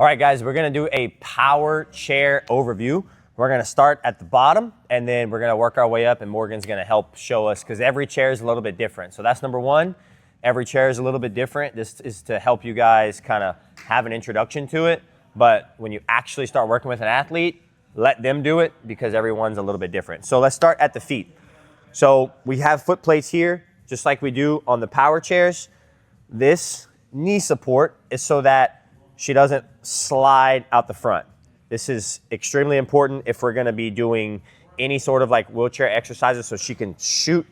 All right, guys, we're gonna do a power chair overview. We're gonna start at the bottom and then we're gonna work our way up and Morgan's gonna help show us because every chair is a little bit different. So that's number one. Every chair is a little bit different. This is to help you guys kind of have an introduction to it. But when you actually start working with an athlete, let them do it because everyone's a little bit different. So let's start at the feet. So we have foot plates here, just like we do on the power chairs. This knee support is so that she doesn't slide out the front. This is extremely important if we're gonna be doing any sort of like wheelchair exercises so she can shoot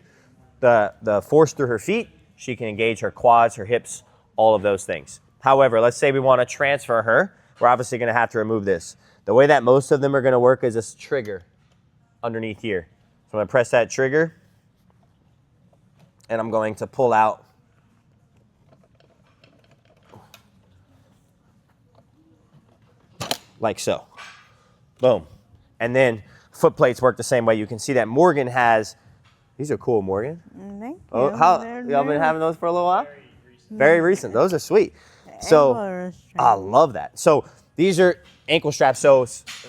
the force through her feet, she can engage her quads, her hips, all of those things. However, let's say we wanna transfer her, we're obviously gonna have to remove this. The way that most of them are gonna work is this trigger underneath here. So I'm gonna press that trigger and I'm going to pull out like so. Boom. And then foot plates work the same way. You can see that Morgan has, these are cool, Morgan. Thank Oh, you. how, They're y'all been new. having those for a little while? Very recent. Those are sweet. So, Ankle I restraint. love that. So these are ankle straps. So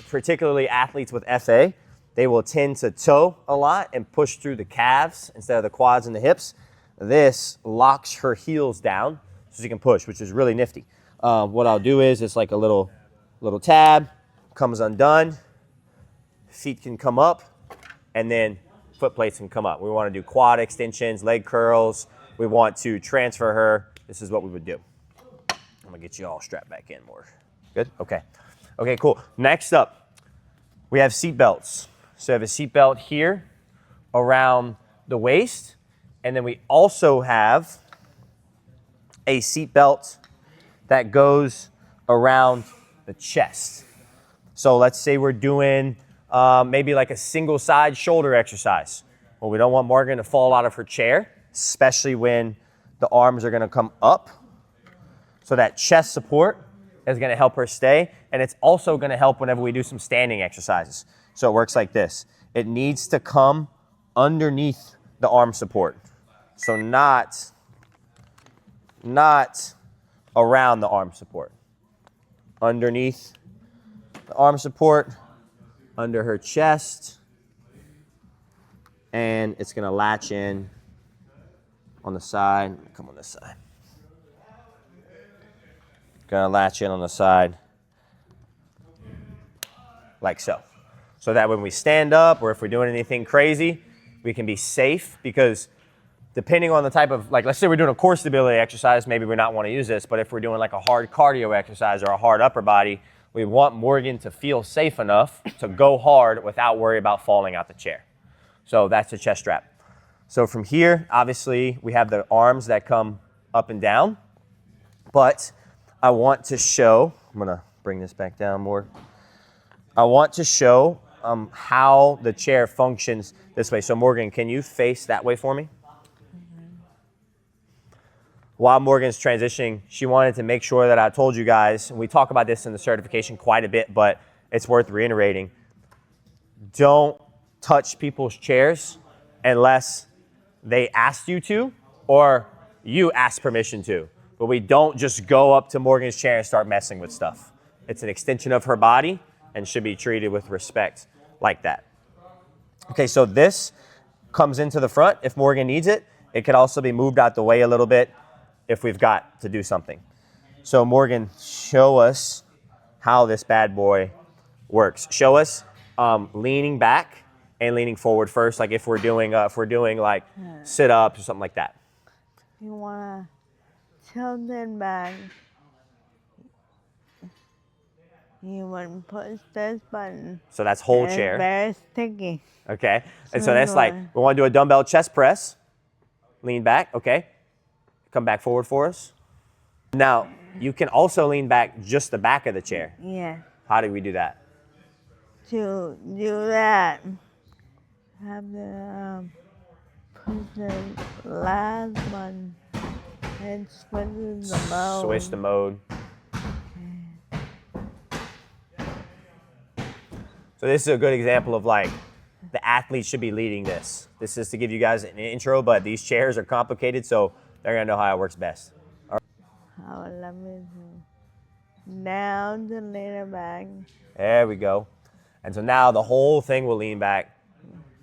particularly athletes with FA, they will tend to toe a lot and push through the calves instead of the quads and the hips. This locks her heels down so she can push, which is really nifty. What I'll do is it's like a little tab, comes undone, feet can come up, and then foot plates can come up. We want to do quad extensions, leg curls. We want to transfer her. This is what we would do. I'm gonna get you all strapped back in more. Good? Okay. Okay, cool. Next up, we have seat belts. So we have a seat belt here around the waist, and then we also have a seat belt that goes around the chest. So let's say we're doing maybe like a single side shoulder exercise. Well, we don't want Morgan to fall out of her chair, especially when the arms are gonna come up. So that chest support is gonna help her stay. And it's also gonna help whenever we do some standing exercises. So it works like this. It needs to come underneath the arm support. So not around the arm support. Underneath the arm support, under her chest, and it's gonna latch in on the side. Come on this side. Gonna latch in on the side, like so. So that when we stand up or if we're doing anything crazy, we can be safe because depending on the type of, like let's say we're doing a core stability exercise, maybe we not wanna use this, but if we're doing like a hard cardio exercise or a hard upper body, we want Morgan to feel safe enough to go hard without worry about falling out the chair. So that's the chest strap. So from here, obviously we have the arms that come up and down, but I want to show, I'm gonna bring this back down more. I want to show how the chair functions this way. So Morgan, can you face that way for me? While Morgan's transitioning, she wanted to make sure that I told you guys, and we talk about this in the certification quite a bit, but it's worth reiterating. Don't touch people's chairs unless they asked you to or you ask permission to. But we don't just go up to Morgan's chair and start messing with stuff. It's an extension of her body and should be treated with respect like that. Okay, so this comes into the front if Morgan needs it. It could also be moved out the way a little bit if we've got to do something. So Morgan, show us how this bad boy works. Show us leaning back and leaning forward first, like if we're doing like sit-ups or something like that. You wanna tilt it back. You wanna push this button. So that's whole It's chair, very sticky. okay? And so So that's like, annoying. we wanna do a dumbbell chest press. Lean back, okay? Come back forward for us. Now, you can also lean back just the back of the chair. Yeah. How do we do that? To do that, have to push the last button and switch the mode. Switch the mode. So this is a good example of like, the athlete should be leading this. This is to give you guys an intro, but these chairs are complicated, so they're gonna know how it works best. How let me do. down to lean it back. There we go. And so now the whole thing will lean back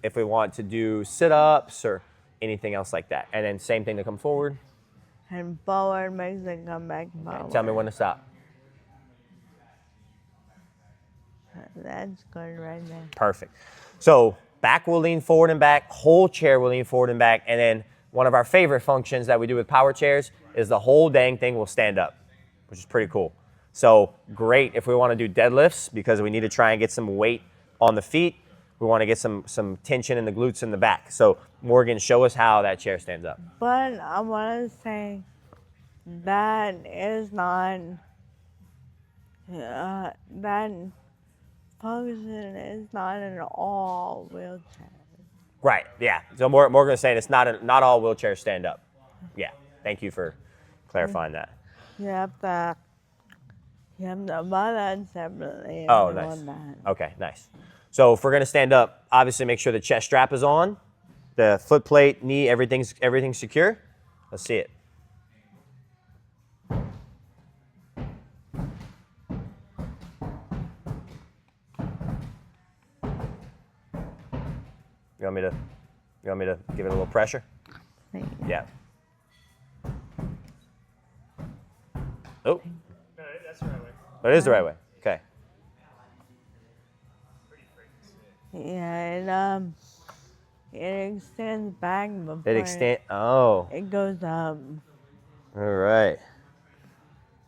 if we want to do sit-ups or anything else like that. And then same thing to come forward. And forward makes it come back forward. Tell me when to stop. That's good right there. Perfect. So back will lean forward and back, whole chair will lean forward and back, and then one of our favorite functions that we do with power chairs is the whole dang thing will stand up, which is pretty cool. So great if we want to do deadlifts because we need to try and get some weight on the feet. We want to get some tension in the glutes in the back. So Morgan, show us how that chair stands up. But I want to say that is not, that function is not an all wheelchair. Right, yeah. So Morgan's saying it's not all wheelchairs stand up. Yeah, thank you for clarifying that. You have to buy that separately. if Oh, you nice. want that. Okay, nice. So if we're gonna stand up, obviously make sure the chest strap is on, the foot plate, knee, everything's secure. Let's see it. You want me to give it a little pressure? Yeah. Oh. No, that's the right way. That is the right way. Okay. Yeah, it extends back before It extend. Oh. it goes up. All right.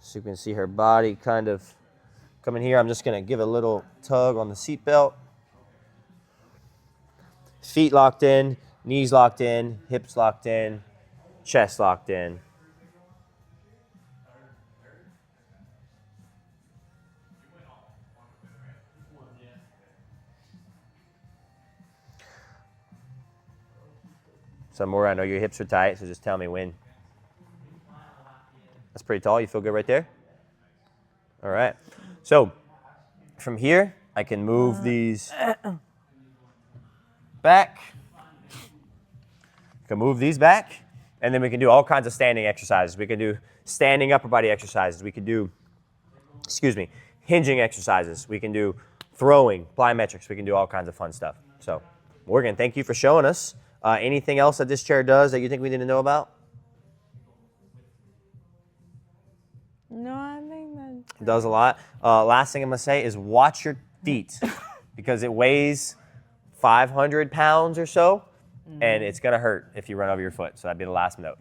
So you can see her body kind of coming here. I'm just gonna give a little tug on the seatbelt. Feet locked in, knees locked in, hips locked in, chest locked in. Some more. I know your hips are tight, so just tell me when. That's pretty tall. You feel good right there? All right. So from here, I can move these back. I can move these back, and then we can do all kinds of standing exercises. We can do standing upper body exercises. We can do, hinging exercises. We can do throwing, plyometrics. We can do all kinds of fun stuff. So Morgan, thank you for showing us. Anything else that this chair does that you think we need to know about? No, I think that's It does a lot. Last thing I'm going to say is watch your feet because it weighs 500 pounds or so, and it's going to hurt if you run over your foot. So that'd be the last note.